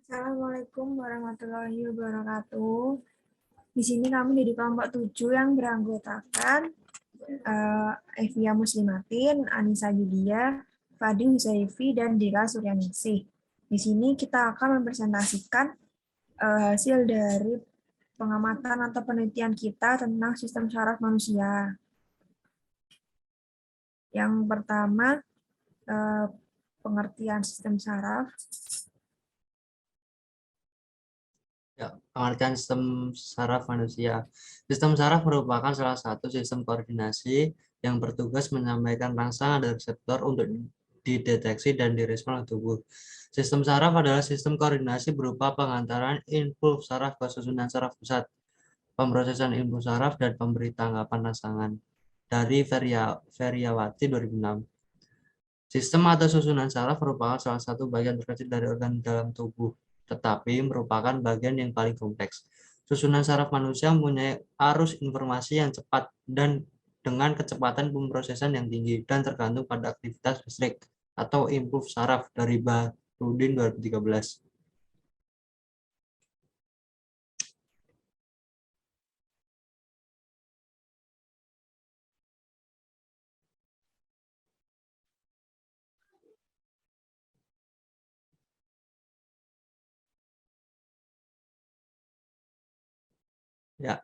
Assalamualaikum warahmatullahi wabarakatuh. Di sini kami dari kelompok 7 yang beranggotakan Evia Muslimatin, Anissa Yulia, Fadi Huzaifi, dan Dila Suryaningsih. Di sini kita akan mempresentasikan hasil dari pengamatan atau penelitian kita tentang sistem saraf manusia. Yang pertama, pengertian sistem saraf. Ya, pengertian sistem saraf manusia. Sistem saraf merupakan salah satu sistem koordinasi yang bertugas menyampaikan rangsangan dari reseptor untuk dideteksi dan direspon oleh tubuh. Sistem saraf adalah sistem koordinasi berupa pengantaran impuls saraf ke susunan saraf pusat, pemrosesan impuls saraf, dan pemberi tanggapan rangsangan. Dari Feryawati 2006. Sistem atau susunan saraf merupakan salah satu bagian terkecil dari organ dalam tubuh, tetapi merupakan bagian yang paling kompleks. Susunan saraf manusia mempunyai arus informasi yang cepat dan dengan kecepatan pemrosesan yang tinggi dan tergantung pada aktivitas listrik atau impuls saraf dari Bahrudin 2013. Ya,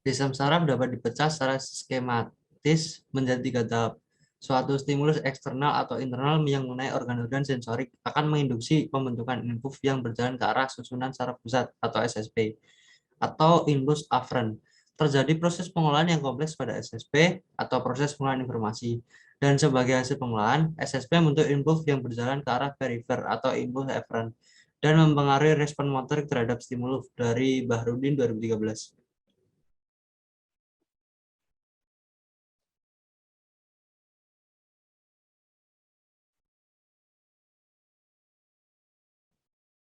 sistem saraf dapat dipecah secara skematis menjadi 3 tahap. Suatu stimulus eksternal atau internal yang mengenai organ-organ sensorik akan menginduksi pembentukan impuls yang berjalan ke arah susunan saraf pusat atau SSP atau impuls afferent. Terjadi proses pengolahan yang kompleks pada SSP atau proses pengolahan informasi. Dan sebagai hasil pengolahan, SSP membentuk impuls yang berjalan ke arah perifer atau impuls efferent dan mempengaruhi respon motorik terhadap stimulus dari Bahrudin 2013.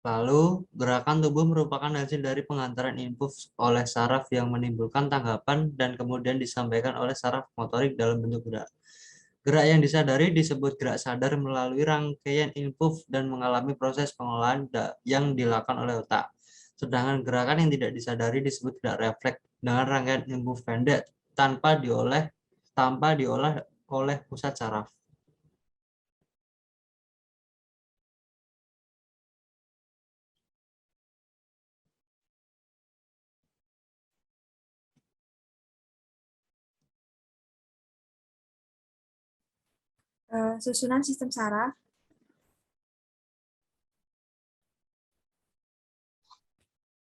Lalu, gerakan tubuh merupakan hasil dari pengantaran impuls oleh saraf yang menimbulkan tanggapan dan kemudian disampaikan oleh saraf motorik dalam bentuk gerak. Gerak yang disadari disebut gerak sadar melalui rangkaian impuls dan mengalami proses pengolahan yang dilakukan oleh otak. Sedangkan gerakan yang tidak disadari disebut gerak refleks dengan rangkaian impuls pendek tanpa diolah oleh pusat saraf. Susunan sistem saraf.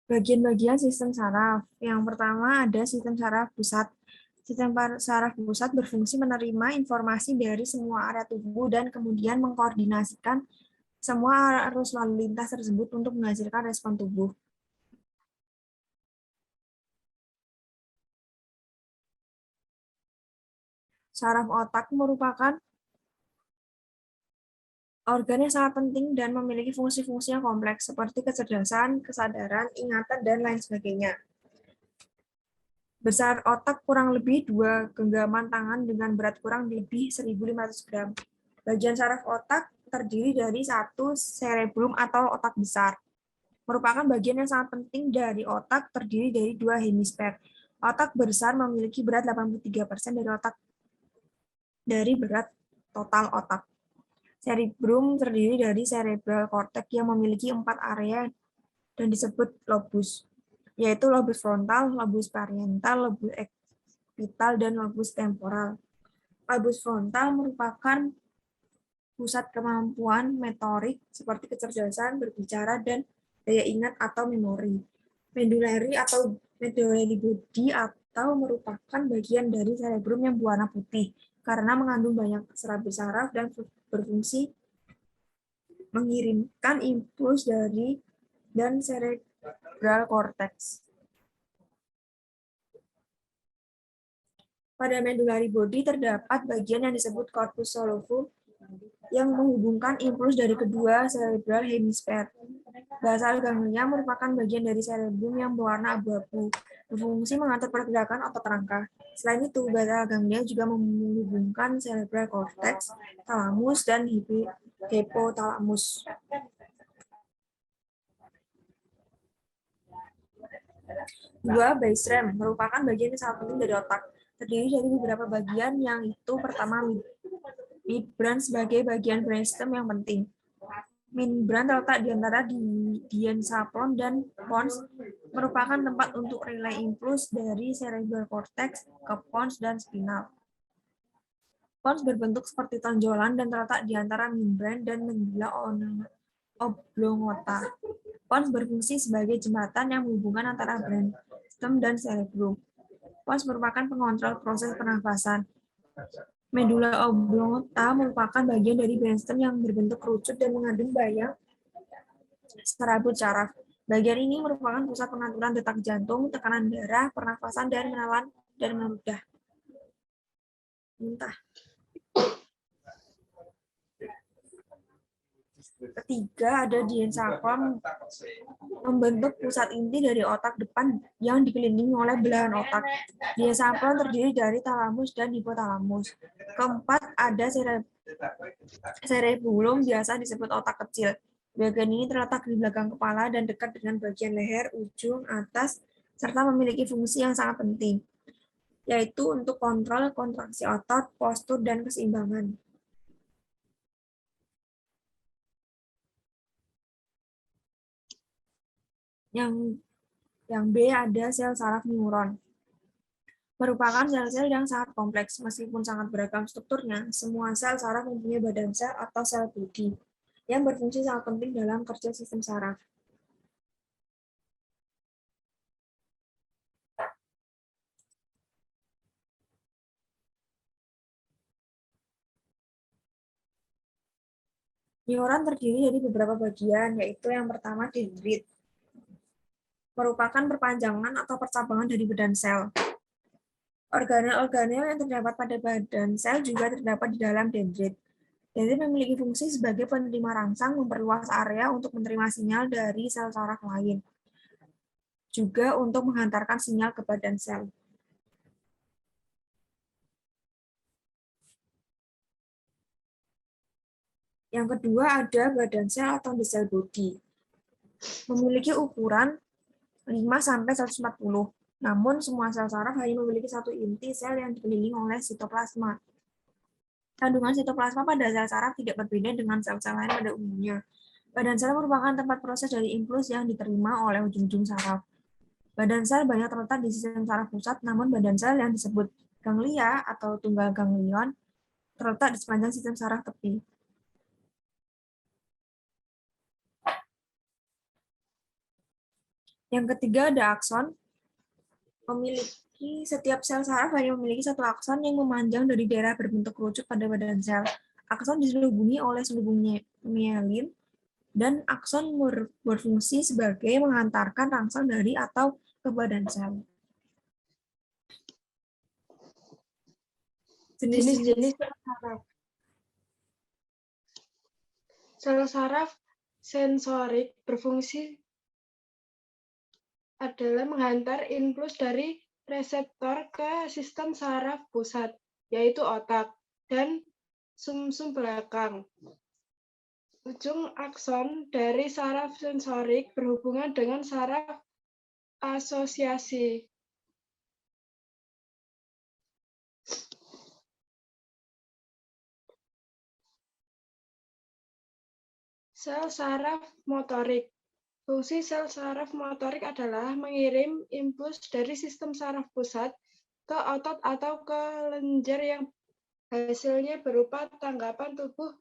Bagian-bagian sistem saraf. Yang pertama ada sistem saraf pusat. Sistem saraf pusat berfungsi menerima informasi dari semua area tubuh dan kemudian mengkoordinasikan semua arus lalu lintas tersebut untuk menghasilkan respon tubuh. Saraf otak merupakan organ yang sangat penting dan memiliki fungsi-fungsi yang kompleks seperti kecerdasan, kesadaran, ingatan, dan lain sebagainya. Besar otak kurang lebih 2 genggaman tangan dengan berat kurang lebih 1.500 gram. Bagian saraf otak terdiri dari 1 cerebrum atau otak besar. Merupakan bagian yang sangat penting dari otak, terdiri dari 2 hemisfer. Otak besar memiliki berat 83% dari berat total otak. Cerebrum terdiri dari cerebral cortex yang memiliki 4 area dan disebut lobus, yaitu lobus frontal, lobus parietal, lobus occipital, dan lobus temporal. Lobus frontal merupakan pusat kemampuan motorik seperti kecerdasan, berbicara, dan daya ingat atau memori. Medullary atau medullary body atau merupakan bagian dari cerebrum yang berwarna putih karena mengandung banyak serabut saraf dan berfungsi mengirimkan impuls dari dan cerebral cortex. Pada medullary body terdapat bagian yang disebut corpus callosum yang menghubungkan impuls dari kedua cerebral hemisfer. Basal ganglia merupakan bagian dari cerebrum yang berwarna abu-abu, berfungsi mengatur pergerakan otot rangka. Selain itu, basal ganglia juga menghubungkan cerebral cortex, thalamus, dan hypothalamus. Dua, brainstem merupakan bagian yang sangat penting dari otak. Terdiri dari beberapa bagian yang itu pertama midbrain sebagai bagian brainstem yang penting. Midbrain terletak di antara diencephalon dan pons, merupakan tempat untuk relay impuls dari cerebral cortex ke pons dan spinal. Pons berbentuk seperti tonjolan dan terletak di antara midbrain dan medulla oblongata. Pons berfungsi sebagai jembatan yang menghubungkan antara brainstem dan cerebrum. Pons merupakan pengontrol proses pernafasan. Medulla oblongata merupakan bagian dari brainstem yang berbentuk kerucut dan mengandung bayang serabut saraf. Bagian ini merupakan pusat pengaturan detak jantung, tekanan darah, pernafasan, dan menelan dan memudah. Muntah. Ketiga, ada diencephalon membentuk pusat inti dari otak depan yang dikelilingi oleh belahan otak. Diencephalon terdiri dari talamus dan hipotalamus. Keempat, ada cerebellum, biasa disebut otak kecil. Bagian ini terletak di belakang kepala dan dekat dengan bagian leher, ujung, atas, serta memiliki fungsi yang sangat penting, yaitu untuk kontrol kontraksi otot, postur, dan keseimbangan. Yang B ada sel saraf neuron. Merupakan sel-sel yang sangat kompleks. Meskipun sangat beragam strukturnya, semua sel saraf mempunyai badan sel atau sel bodi yang berfungsi sangat penting dalam kerja sistem saraf. Neuron terdiri dari beberapa bagian, yaitu yang pertama dendrit, merupakan perpanjangan atau percabangan dari badan sel. Organel-organel yang terdapat pada badan sel juga terdapat di dalam dendrit. Dendrit memiliki fungsi sebagai penerima rangsang, memperluas area untuk menerima sinyal dari sel saraf lain, juga untuk menghantarkan sinyal ke badan sel. Yang kedua ada badan sel atau the cell body. Memiliki ukuran 5-140. Namun semua sel saraf hanya memiliki satu inti sel yang dikelilingi oleh sitoplasma. Kandungan sitoplasma pada sel saraf tidak berbeda dengan sel-sel lain pada umumnya. Badan sel merupakan tempat proses dari impuls yang diterima oleh ujung-ujung saraf. Badan sel banyak terletak di sistem saraf pusat, namun badan sel yang disebut ganglia atau tunggal ganglion terletak di sepanjang sistem saraf tepi. Yang ketiga ada akson. Setiap sel saraf hanya memiliki satu akson yang memanjang dari daerah berbentuk kerucut pada badan sel. Akson diselubungi oleh selubung mielin, dan akson berfungsi sebagai menghantarkan rangsang dari atau ke badan sel. Jenis-jenis sel saraf. Sel saraf sensorik berfungsi adalah menghantar impuls dari reseptor ke sistem saraf pusat, yaitu otak, dan sumsum belakang. Ujung akson dari saraf sensorik berhubungan dengan saraf asosiasi. Sel saraf motorik. Fungsi sel saraf motorik adalah mengirim impuls dari sistem saraf pusat ke otot atau ke lenjer yang hasilnya berupa tanggapan tubuh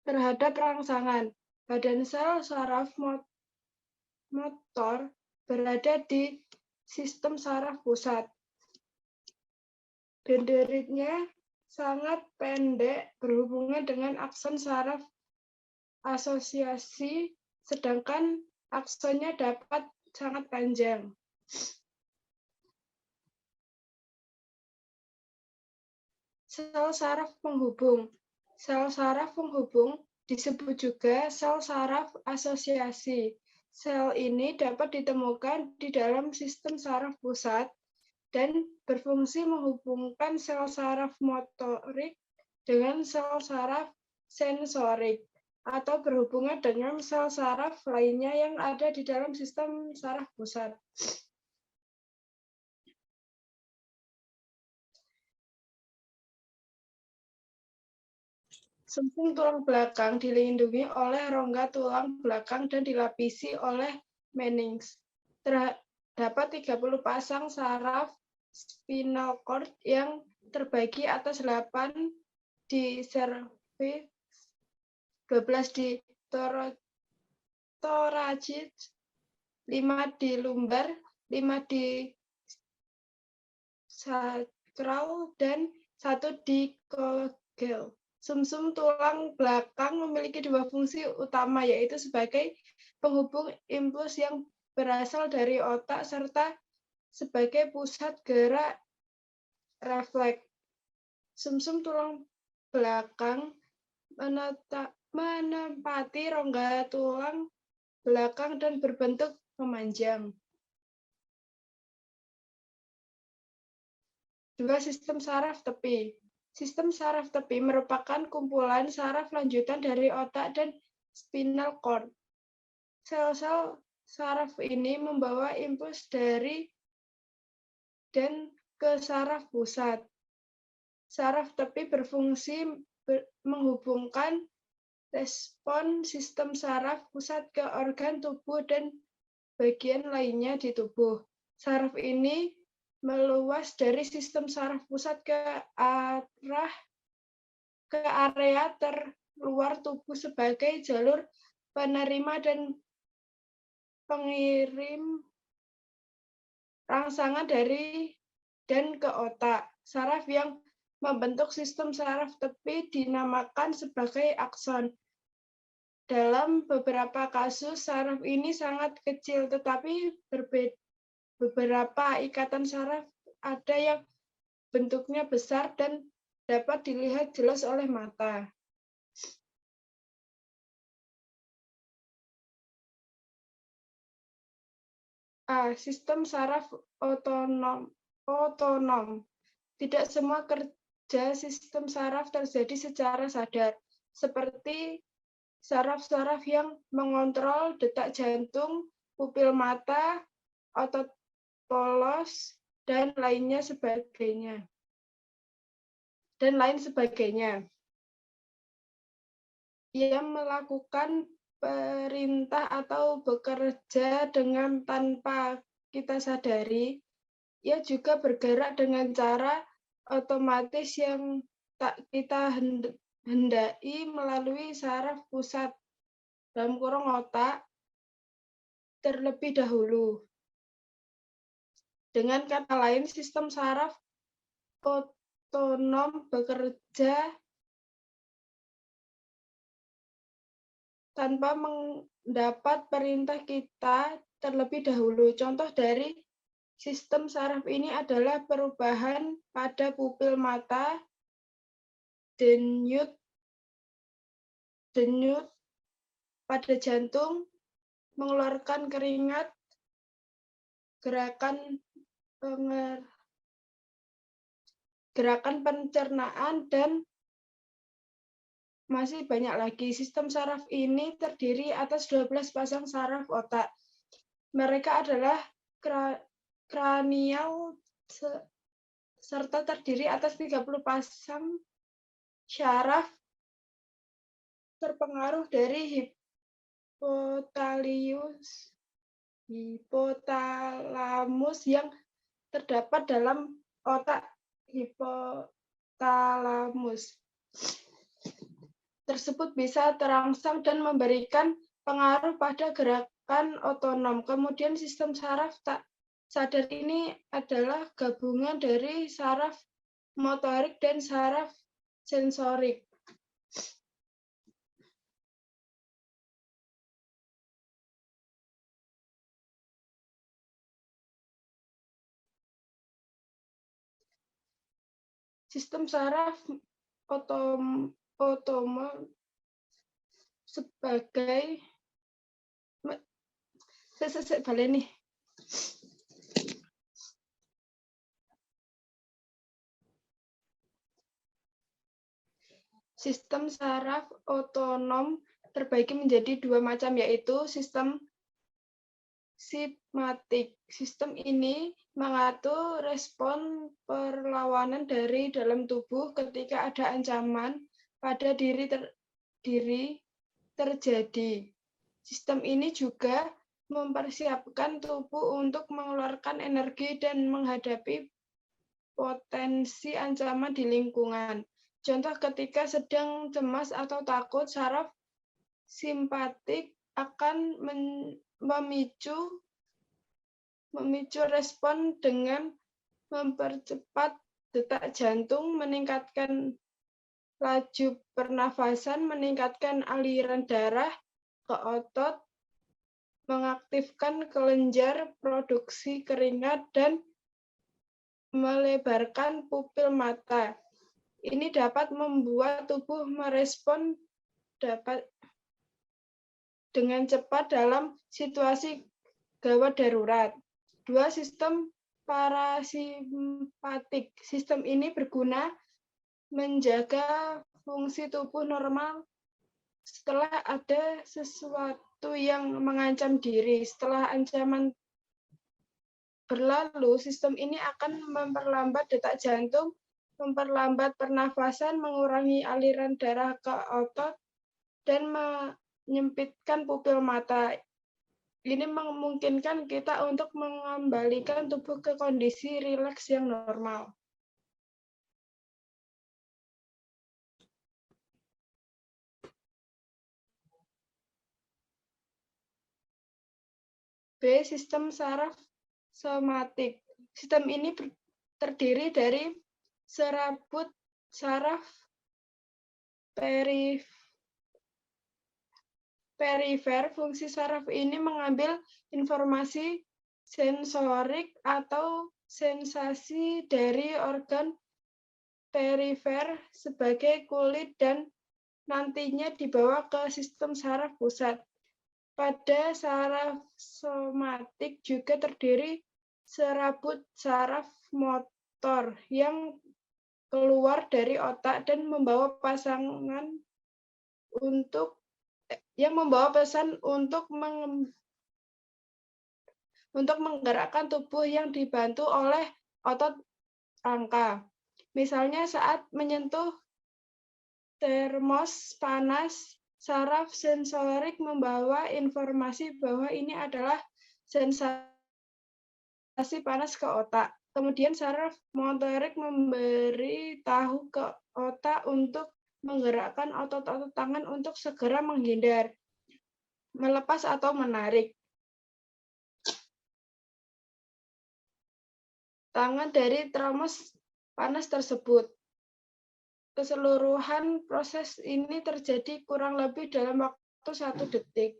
terhadap rangsangan. Badan sel saraf motor berada di sistem saraf pusat. Dendritnya sangat pendek berhubungan dengan akson saraf asosiasi, sedangkan aksonnya dapat sangat panjang. Sel saraf penghubung. Sel saraf penghubung disebut juga sel saraf asosiasi. Sel ini dapat ditemukan di dalam sistem saraf pusat dan berfungsi menghubungkan sel saraf motorik dengan sel saraf sensorik. atau berhubungan dengan sel saraf lainnya yang ada di dalam sistem saraf pusat. Sumsum tulang belakang dilindungi oleh rongga tulang belakang dan dilapisi oleh meninges. Terdapat 30 pasang saraf spinal cord yang terbagi atas 8 di cervix, 12 di thoracic, 5 di lumbar, 5 di sacral, dan 1 di congel. Sumsum tulang belakang memiliki 2 fungsi utama, yaitu sebagai penghubung impuls yang berasal dari otak serta sebagai pusat gerak refleks. Sumsum tulang belakang menempati rongga tulang belakang dan berbentuk memanjang. 2. Sistem saraf tepi. Sistem saraf tepi merupakan kumpulan saraf lanjutan dari otak dan spinal cord. Sel-sel saraf ini membawa impuls dari dan ke saraf pusat. Saraf tepi berfungsi menghubungkan respon sistem saraf pusat ke organ tubuh dan bagian lainnya di tubuh. Saraf ini meluas dari sistem saraf pusat ke area terluar tubuh sebagai jalur penerima dan pengirim rangsangan dari dan ke otak. Saraf yang membentuk sistem saraf tepi dinamakan sebagai akson. Dalam beberapa kasus, saraf ini sangat kecil, tetapi beberapa ikatan saraf ada yang bentuknya besar dan dapat dilihat jelas oleh mata. Sistem saraf otonom. Tidak semua kerja sistem saraf terjadi secara sadar, seperti saraf-saraf yang mengontrol detak jantung, pupil mata, otot polos, dan lain sebagainya. Ia melakukan perintah atau bekerja dengan tanpa kita sadari. Ia juga bergerak dengan cara otomatis yang tak kita hendaki melalui saraf pusat (otak) terlebih dahulu. Dengan kata lain, sistem saraf otonom bekerja tanpa mendapat perintah kita terlebih dahulu. Contoh dari sistem saraf ini adalah perubahan pada pupil mata, denyut pada jantung, mengeluarkan keringat, gerakan pencernaan, dan masih banyak lagi. Sistem saraf ini terdiri atas 12 pasang saraf otak. Mereka adalah kranial serta terdiri atas 30 pasang syaraf terpengaruh dari hipotalamus yang terdapat dalam otak. Hipotalamus tersebut bisa terangsang dan memberikan pengaruh pada gerakan otonom. Kemudian sistem saraf tak sadar ini adalah gabungan dari saraf motorik dan saraf sensorik. Sistem saraf otonom sebagai Sistem saraf otonom terbagi menjadi dua macam, yaitu sistem sigmatik. Sistem ini mengatur respon perlawanan dari dalam tubuh ketika ada ancaman pada diri terjadi. Sistem ini juga mempersiapkan tubuh untuk mengeluarkan energi dan menghadapi potensi ancaman di lingkungan. Contoh, ketika sedang cemas atau takut, saraf simpatik akan memicu respon dengan mempercepat detak jantung, meningkatkan laju pernafasan, meningkatkan aliran darah ke otot, mengaktifkan kelenjar produksi keringat, dan melebarkan pupil mata. Ini dapat membuat tubuh merespon dengan cepat dalam situasi gawat darurat. Dua sistem parasimpatik. Sistem ini berguna menjaga fungsi tubuh normal setelah ada sesuatu yang mengancam diri. Setelah ancaman berlalu, sistem ini akan memperlambat detak jantung, memperlambat pernafasan, mengurangi aliran darah ke otot, dan menyempitkan pupil mata. Ini memungkinkan kita untuk mengembalikan tubuh ke kondisi rileks yang normal. B. Sistem saraf somatik. Sistem ini terdiri dari serabut saraf perifer. Fungsi saraf ini mengambil informasi sensorik atau sensasi dari organ perifer sebagai kulit dan nantinya dibawa ke sistem saraf pusat. Pada saraf somatik juga terdiri serabut saraf motor yang keluar dari otak dan membawa pesan untuk menggerakkan tubuh yang dibantu oleh otot rangka. Misalnya saat menyentuh termos panas, saraf sensorik membawa informasi bahwa ini adalah sensasi panas ke otak. Kemudian saraf motorik memberi tahu ke otak untuk menggerakkan otot-otot tangan untuk segera menghindar, melepas atau menarik tangan dari termos panas tersebut. Keseluruhan proses ini terjadi kurang lebih dalam waktu 1 detik.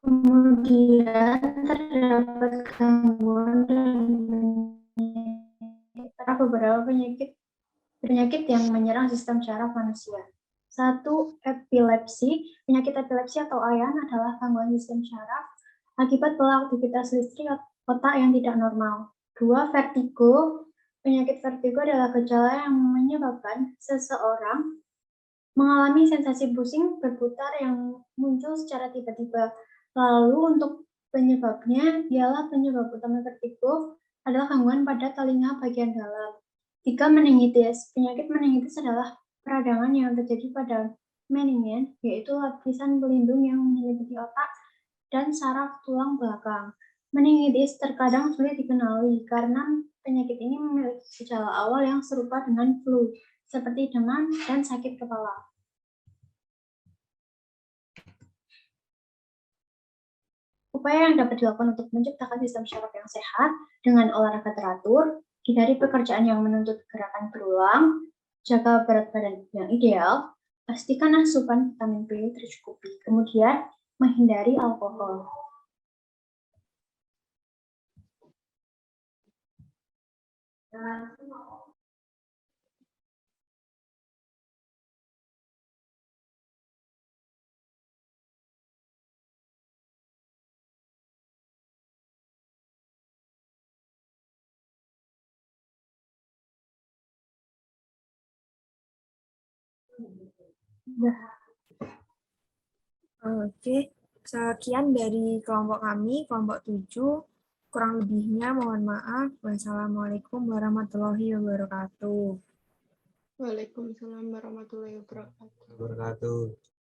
Kemudian terdapat gangguan dan beberapa penyakit yang menyerang sistem saraf manusia. 1. Epilepsi. Penyakit epilepsi atau AYAN adalah gangguan sistem saraf akibat pola aktivitas listrik otak yang tidak normal. 2. Vertigo. Penyakit vertigo adalah gejala yang menyebabkan seseorang mengalami sensasi pusing berputar yang muncul secara tiba-tiba. Lalu untuk penyebabnya ialah penyebab utama vertigo adalah gangguan pada telinga bagian dalam. 3. Meningitis. Penyakit meningitis adalah peradangan yang terjadi pada meningen, yaitu lapisan pelindung yang menyelimuti otak dan saraf tulang belakang. Meningitis terkadang sulit dikenali karena penyakit ini memiliki gejala awal yang serupa dengan flu, seperti demam dan sakit kepala. Upaya yang dapat dilakukan untuk menciptakan sistem saraf yang sehat dengan olahraga teratur, hindari pekerjaan yang menuntut gerakan berulang, jaga berat badan yang ideal, pastikan asupan vitamin B tercukupi, kemudian menghindari alkohol. Udah. Oke, sekian dari kelompok kami, kelompok 7. Kurang lebihnya mohon maaf. Wassalamualaikum warahmatullahi wabarakatuh. Waalaikumsalam warahmatullahi wabarakatuh. Wabarakatuh.